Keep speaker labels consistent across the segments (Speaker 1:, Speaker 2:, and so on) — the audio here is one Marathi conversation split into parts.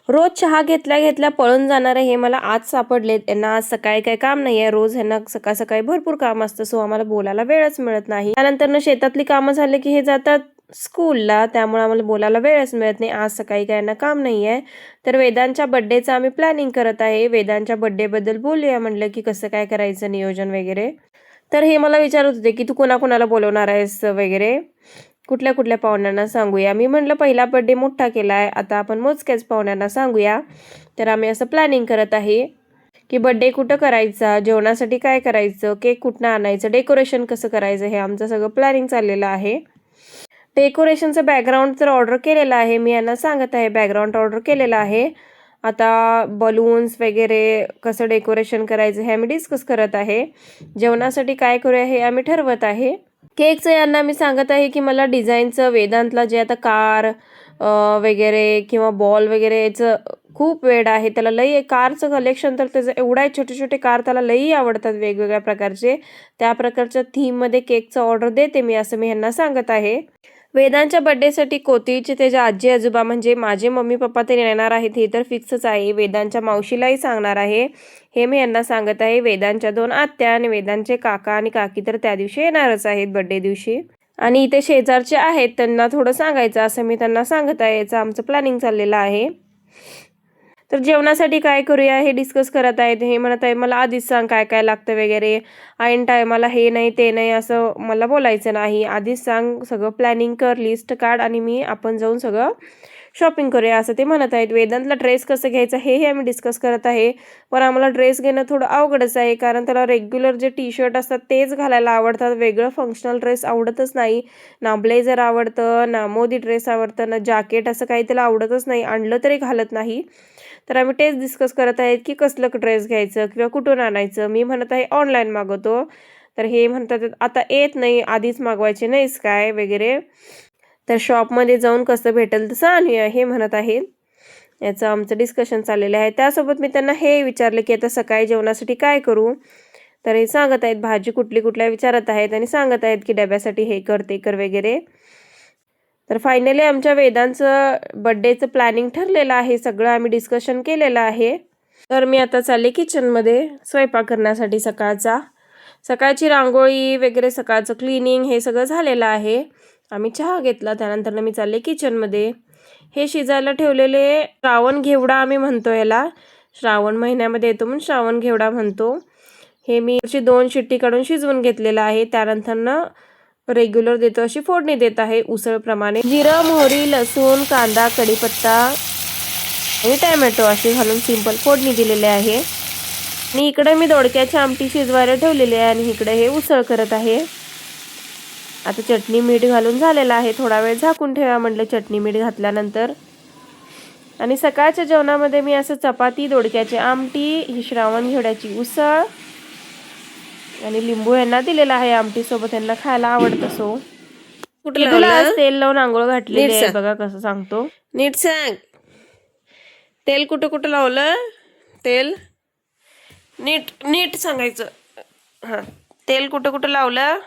Speaker 1: रोज चहा घेतल्या घेतल्या पळून जाणारे हे मला आज सापडले. त्यांना आज सकाळी काही काम नाही आहे. रोज ह्यांना सकाळ सकाळी भरपूर काम असतं, सो आम्हाला बोलायला वेळच मिळत नाही. त्यानंतर शेतातली कामं झाले की हे जातात स्कूलला, त्यामुळे आम्हाला बोलायला वेळच मिळत नाही. आज सकाळी काय यांना काम नाही आहे. तर वेदांच्या बड्डेचं आम्ही प्लॅनिंग करत आहे. वेदांच्या बड्डेबद्दल बोलूया म्हटलं की कसं काय करायचं नियोजन वगैरे. तर हे मला विचारत होते की तू कोणाकोणाला बोलवणार आहेस वगैरे, कुठल्या कुठल्या पाहुण्यांना सांगूया. मी म्हटलं पहिला बड्डे मोठा केला आहे, आता आपण मोजक्याच पाहुण्यांना सांगूया. तर आम्ही असं प्लॅनिंग करत आहे की बड्डे कुठं करायचा, जेवणासाठी काय करायचं, केक कुठनं आणायचं, डेकोरेशन कसं करायचं, हे आमचं सगळं प्लॅनिंग चाललेलं आहे. डेकोरेशनचं बॅकग्राऊंड तर ऑर्डर केलेलं आहे, मी यांना सांगत आहे बॅकग्राऊंड ऑर्डर केलेलं आहे. आता बलून्स वगैरे कसं डेकोरेशन करायचं हे आम्ही डिस्कस करत आहे. जेवणासाठी काय करूया हे आम्ही ठरवत आहे. केकचं यांना मी सांगत आहे की मला डिझाईनचं वेदांतला जे आता कार वगैरे किंवा बॉल वगैरे याचं खूप वेड आहे. त्याला लई कारचं कलेक्शन तर त्याचं एवढं आहे, छोटे छोटे कार त्याला लई आवडतात वेगवेगळ्या प्रकारचे. त्या प्रकारच्या थीममध्ये केकचं ऑर्डर देते मी, असं मी ह्यांना सांगत आहे. वेदांच्या बड्डेसाठी कोथळीचे त्याचे आजी आजोबा म्हणजे माझे मम्मी पप्पा ते येणार आहेत हे तर फिक्सच आहे. वेदांच्या मावशीलाही सांगणार आहे हे मी यांना सांगत आहे. वेदांच्या 2 आत्या आणि वेदांचे काका आणि काकी तर त्या दिवशी येणारच आहेत बड्डे दिवशी. आणि इथे शेजारचे आहेत त्यांना थोडं सांगायचं असं मी त्यांना सांगत आहे. याचं आमचं प्लॅनिंग चाललेलं आहे. तर जेवणासाठी काय करूया हे डिस्कस करत आहेत. हे म्हणत आहे मला आधीच सांग काय काय लागतं वगैरे, ऐन टायमाला हे नाही ते नाही असं मला बोलायचं नाही. आधीच सांग, सगळं प्लॅनिंग कर, लिस्ट काढ आणि आपण जाऊन सगळं शॉपिंग करूया असं ते म्हणत आहेत. वेदांतला ड्रेस कसं घ्यायचं हे आम्ही डिस्कस करत आहे. पण आम्हाला ड्रेस घेणं थोडं अवघडच आहे, कारण त्याला रेग्युलर जे टी शर्ट असतात तेच घालायला आवडतात. वेगळं फंक्शनल ड्रेस आवडतच नाही. ना ब्लेझर आवडतं, ना मोदी ड्रेस आवडतं, ना जॅकेट, असं काही त्याला आवडतच नाही. आणलं तरी घालत नाही. तर आम्ही तेच डिस्कस करत आहेत की कसलं ड्रेस घ्यायचं किंवा कुठून आणायचं. मी म्हणत आहे ऑनलाईन मागवतो. तर हे म्हणतात आता येत नाही, आधीच मागवायचे नाहीस काय वगैरे, तर शॉपमध्ये जाऊन कसं भेटेल तसं आणूया हे म्हणत आहेत. याचं आमचं डिस्कशन चाललेलं आहे. त्यासोबत मी त्यांना हे विचारलं की आता सकाळी जेवणासाठी काय करू. तर हे सांगत आहेत भाजी कुठली कुठल्या विचारत आहेत आणि सांगत आहेत की डब्यासाठी हे कर ते कर वगैरे. तर फायनली आमच्या वेदांचं बड्डेचं प्लॅनिंग ठरलेलं आहे, सगळं आम्ही डिस्कशन केलेलं आहे. तर मी आता चालले किचनमध्ये स्वयंपाक करण्यासाठी. सकाळची रांगोळी वगैरे, सकाळचं क्लिनिंग हे सगळं झालेलं आहे. आम्ही चहा घेतला, त्यानंतर मी चालले किचनमध्ये. हे शिजायला ठेवलेले श्रावण घेवडा आम्ही म्हणतो याला, श्रावण महिन्यामध्ये येतो म्हणून श्रावण घेवडा म्हणतो. हे मी 2 शिट्टी काढून शिजवून घेतलेलं आहे. त्यानंतर रेग्युलर देतो अशी फोडणी देत आहे उसळप्रमाणे. जिरं, मोहरी, लसूण, कांदा, कढीपत्ता आणि टॅमॅटो असे घालून सिंपल फोडणी दिलेले आहे. आणि इकडे मी दोडक्याची आमटी शिजवायला ठेवलेली आहे आणि इकडे हे उसळ करत आहे. आता चटणी मीठ घालून झालेलं आहे. थोडा वेळ झाकून ठेवा म्हटलं चटणी मीठ घातल्यानंतर. आणि सकाळच्या जेवणामध्ये मी असं चपाती, दोडक्याची आमटी, ही श्रावण घेवड्याची उसळ आणि लिंबू यांना दिलेला आहे आमटी सोबत, यांना खायला आवडतं. सो कुठलं तेल लावून आंघोळ घातलेली आहे बघा, कसं सांगतो नीट सांग. तेल कुठं कुठं लावलं, तेल नीट नीट सांगायचं. हां, तेल कुठं कुठं लावलं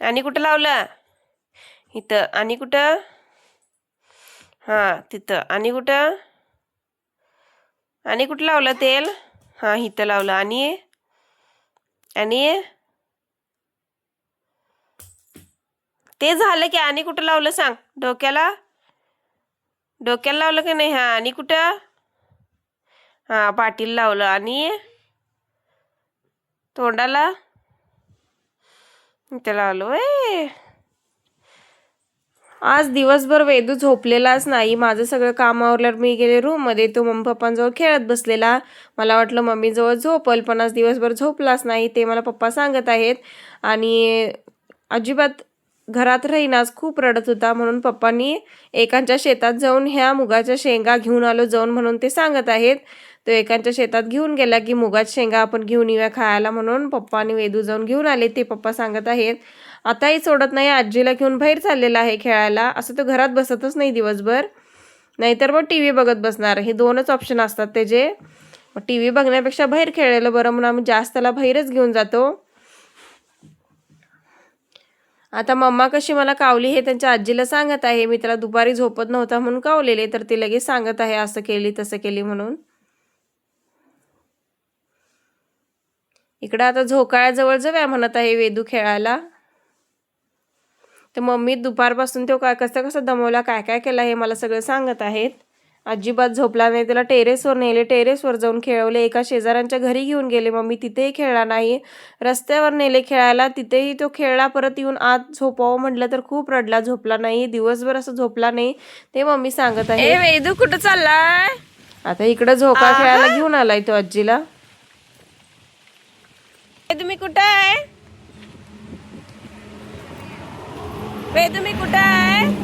Speaker 1: आणि कुठं लावलं, इथं आणि कुठं, हां तिथं आणि कुठं लावलं तेल, हां इथं लावलं आणि ते झालं की आणि कुठं लावलं सांग. डोक्याला लावलं की नाही. हां आणि कुठं, हां पाटील लावलं आणि तोंडाला इथं लावलं. आज दिवसभर वेदू झोपलेलाच नाही. माझं सगळं काम आवरल्यावर मी गेले रूममध्ये, तो मम्मी पप्पांजवळ खेळत बसलेला. मला वाटलं मम्मीजवळ झोपल, पण आज दिवसभर झोपलाच नाही, ते मला पप्पा सांगत आहेत. आणि अजिबात घरात राहीनाच, खूप रडत होता. म्हणून पप्पांनी एकांच्या शेतात जाऊन ह्या मुगाच्या शेंगा घेऊन आलो जाऊन म्हणून ते सांगत आहेत. तो एकांच्या शेतात घेऊन गेला की मुगाच्या शेंगा आपण घेऊन येऊया खायला, म्हणून पप्पा आणि वेदू जाऊन घेऊन आले, ते पप्पा सांगत आहेत. आताही सोडत नाही, आजीला घेऊन बाहेर चाललेला आहे खेळायला. असं तो घरात बसतच नाही दिवसभर, नाहीतर मग टी व्ही बघत बसणार. हे 2च ऑप्शन असतात त्याचे. टी व्ही बघण्यापेक्षा बाहेर खेळलेलं बरं म्हणून आम्ही जास्त त्याला बाहेरच घेऊन जातो. आता मम्मा कशी मला कावली हे त्यांच्या आजीला सांगत आहे. मी त्याला दुपारी झोपत नव्हता म्हणून कावलेले, तर ती लगेच सांगत आहे असं केली तसं केली म्हणून. इकडं आता झोकाळ्याजवळ जाऊया म्हणत आहे वेदू खेळायला. तर मम्मी दुपारपासून तो काय कसं दमवला, काय काय केला हे मला सगळं सांगत आहेत. अजिबात झोपला नाही. त्याला टेरेसवर नेले, टेरेसवर जाऊन खेळवले. एका शेजाऱ्यांच्या घरी घेऊन गेले मम्मी, तिथेही खेळला नाही. रस्त्यावर नेले खेळायला, तिथेही तो खेळला. परत येऊन आत झोपावं म्हटलं तर खूप रडला, झोपला नाही. दिवसभर असं झोपला नाही ते मम्मी सांगत आहे. वेदू कुठं चाललाय? आता इकडं झोका खेळायला घेऊन आलाय तो आजीला. तुम्ही कुठं आहे? वेदू मी कुठं आहे?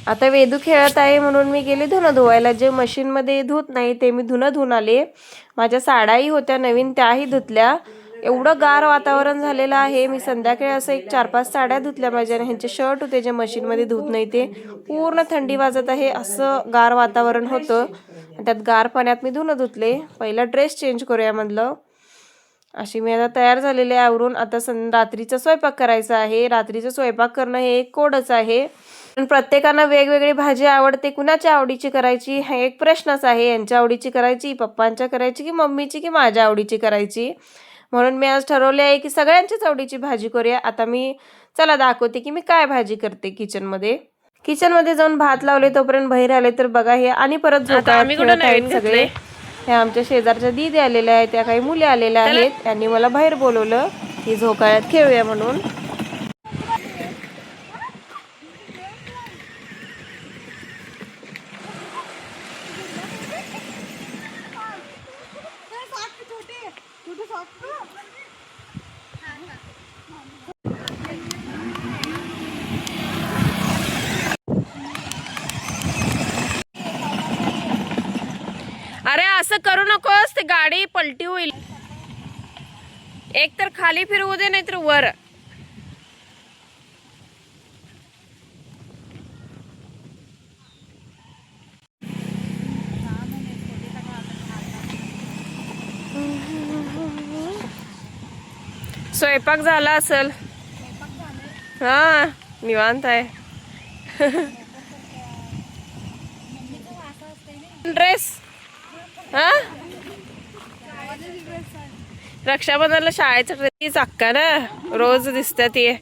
Speaker 1: आता वेदू खेळत आहे म्हणून मी गेले धुणं धुवायला. जे मशीनमध्ये धुत नाही ते मी धुणं धुवून आले. माझ्या साड्याही होत्या नवीन, त्याही धुतल्या. एवढं गार वातावरण झालेलं आहे. मी संध्याकाळी असं एक 4-5 साड्या धुतल्या माझ्या. ह्यांचे शर्ट होते जे मशीनमध्ये धुत नाही ते. पूर्ण थंडी वाजत आहे, असं गार वातावरण होतं. त्यात गार पाण्यात मी धुणं धुतले. पहिला ड्रेस चेंज करूया म्हणलं. अशी मी आता तयार झालेले आवरून. आता रात्रीचा स्वयंपाक करायचा आहे. रात्रीचा स्वयंपाक करणं हे एक कोडच आहे. पण प्रत्येकानं वेगवेगळी भाजी आवडते. कुणाच्या आवडीची करायची हा एक प्रश्नच आहे. यांच्या आवडीची करायची, पप्पांच्या करायची, की मम्मीची, की माझ्या आवडीची करायची. म्हणून मी आज ठरवले आहे की सगळ्यांचीच आवडीची भाजी करूया. आता मी चला दाखवते की मी काय भाजी करते किचनमध्ये जाऊन भात लावले तोपर्यंत बाहेर आले तर बघा हे आणि परत झोकाळ्यात सगळे. हे आमच्या शेजारच्या दीदी आलेल्या आहेत, त्या काही मुली आलेल्या आहेत. त्यांनी मला बाहेर बोलवलं की झोकाळ्यात खेळूया म्हणून. अरे असं करू नकोस, ते गाडी पलटी होईल. एक तर खाली फिरवू दे, नाही तर वर. स्वयंपाक झाला असेल. हा निवांत आहे. ड्रेस हा रक्षाबंधनला शाळेचा ड्रेस अक्का ना रोज दिसतात. ते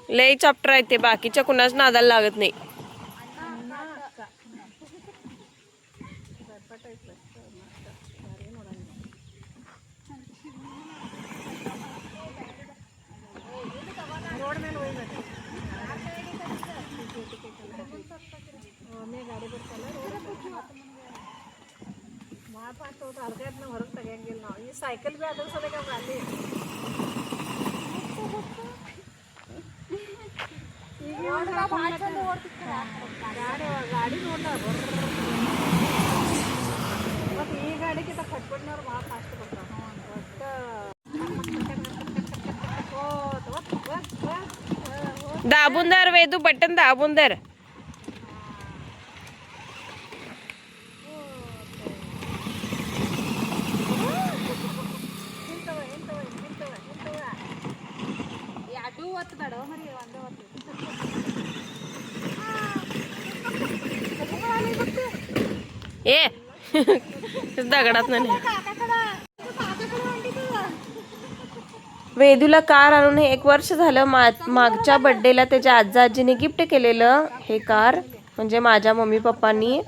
Speaker 1: लई चॅप्टर आहेत ते, बाकीच्या कुणाच नादाला लागत नाही. सायकल भी आता सगळे का झाले. गाडी नोडणार ही गाडी किती खटपटणार भाव फास्ट पडतात. दाबून धर वेदू, बटन दाबून धर. ए दगडात नाही. वेदूला कार आणून हे 1 वर्ष झालं. मागच्या बर्थडेला त्याच्या आजा आजीने गिफ्ट केलेलं हे कार, म्हणजे माझ्या मम्मी पप्पांनी.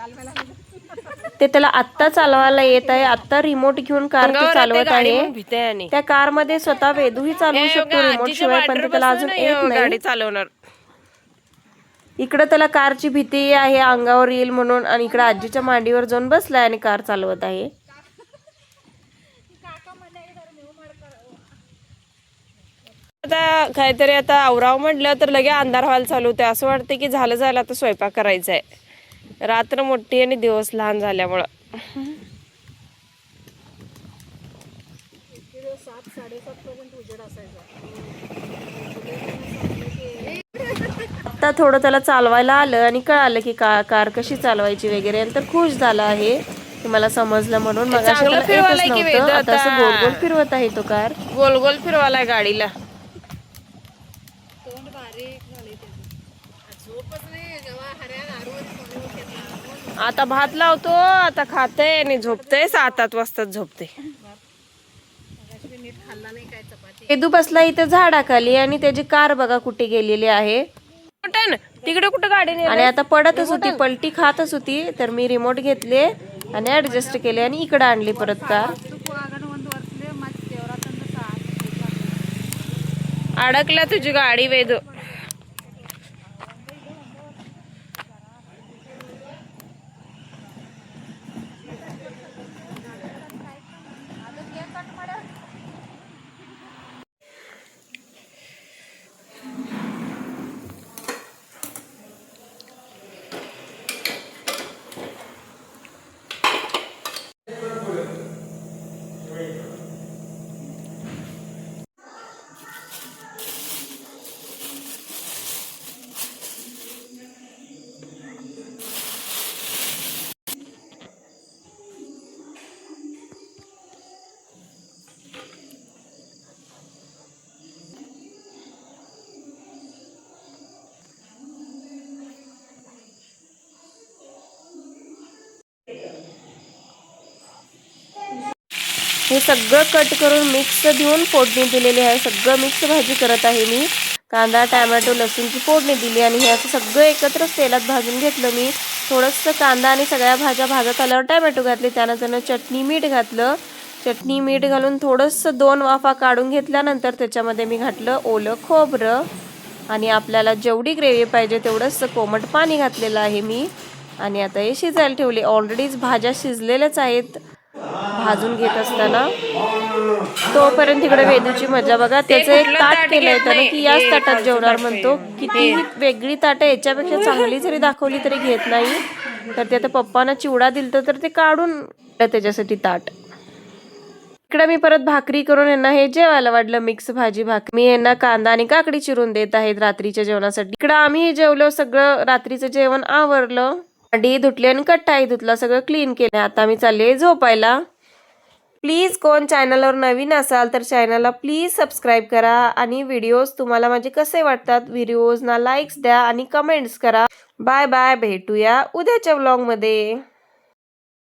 Speaker 1: ते त्याला आत्ता चालवायला येत आहे, आत्ता रिमोट घेऊन कार चालवत आहे. त्या कार मध्ये स्वतः वेदूही चालवू शकतो रिमोट शिवाय, पण ते त्याला अजून येत नाही.
Speaker 2: चालवणार
Speaker 1: इकडे त्याला कारची भीती आहे, अंगावर येईल म्हणून, आणि इकडे आजीच्या मांडीवर जाऊन बसलाय आणि कार चालवत आहे.
Speaker 2: आता काहीतरी आता आवराव म्हटलं तर लगे अंधार व्हायला चालू होते. असं वाटते की झालं आता स्वयंपाक करायचा आहे. रात्र मोठी आणि दिवस लहान झाल्यामुळं
Speaker 1: आता थोडं त्याला चालवायला आलं आणि कळालं की कार कशी चालवायची वगैरे, तर खुश झाला आहे की मला समजलं म्हणून. मग आता असं गोल गोल फिरवत आहे तो कार,
Speaker 2: गोल गोल फिरवालाय गाडीला. आता भात लावतो, आता खाते आणि झोपते. 7-8 वाजता झोपते.
Speaker 1: वेदू बसला इथे झाडाखाली आणि त्याची कार बघा कुठे गेलेली आहे.
Speaker 2: तिकडे कुठं गाडी
Speaker 1: आणि आता पडतच होती, पलटी खातच होती, तर मी रिमोट घेतले आणि ऍडजस्ट केले आणि इकडे आणली परत कार.
Speaker 2: अडकला तुझी गाडी वेदू.
Speaker 1: हे सगळं कट करून मिक्स देऊन फोडणी दिलेली आहे. सगळं मिक्स भाजी करत आहे मी. कांदा, टॅमॅटो, लसूणची फोडणी दिली आणि हे असं सगळं एकत्र तेलात भाजून घेतलं मी. थोडंसं कांदा आणि सगळ्या भाज्या भाजत आल्यावर टॅमॅटो घातले, त्यानंतर चटणी मीठ घातलं. चटणी मीठ घालून थोडंसं 2 वाफा काढून घेतल्यानंतर त्याच्यामध्ये मी घातलं ओलं खोबरं आणि आपल्याला जेवढी ग्रेव्ही पाहिजे तेवढंच कोमट पाणी घातलेलं आहे मी. आणि आता हे शिजायला ठेवले. ऑलरेडीच भाज्या शिजलेल्याच आहेत भाजून घेत असताना. तोपर्यंत तिकडे वेदूची मजा बघा. त्याचं एक ताट केलंय त्यानं की याच ताटात जेवणार म्हणतो. किती वेगळी ताटं याच्यापेक्षा चांगली जरी दाखवली तरी घेत नाही. तर ते आता पप्पांना चिवडा दिलता तर ते काढून त्याच्यासाठी ताट. इकडे मी परत भाकरी करून यांना हे जेवायला वाढलं, मिक्स भाजी भाकरी. मी यांना कांदा आणि काकडी चिरून देत आहेत रात्रीच्या जेवणासाठी. इकडं आम्ही जेवलो, सगळं रात्रीचं जेवण आवरलं, भांडी धुतली आणि कट्टाही धुतला, सगळं क्लीन केलं. आता मी चालले झोपायला. प्लीज कोण चॅनलवर नवीन असाल तर चॅनलला प्लीज सबस्क्राईब करा आणि व्हिडिओज तुम्हाला माझे कसे वाटतात व्हिडिओजना लाईक्स द्या आणि कमेंट्स करा. बाय बाय, भेटूया उद्याच्या व्लॉग मध्ये.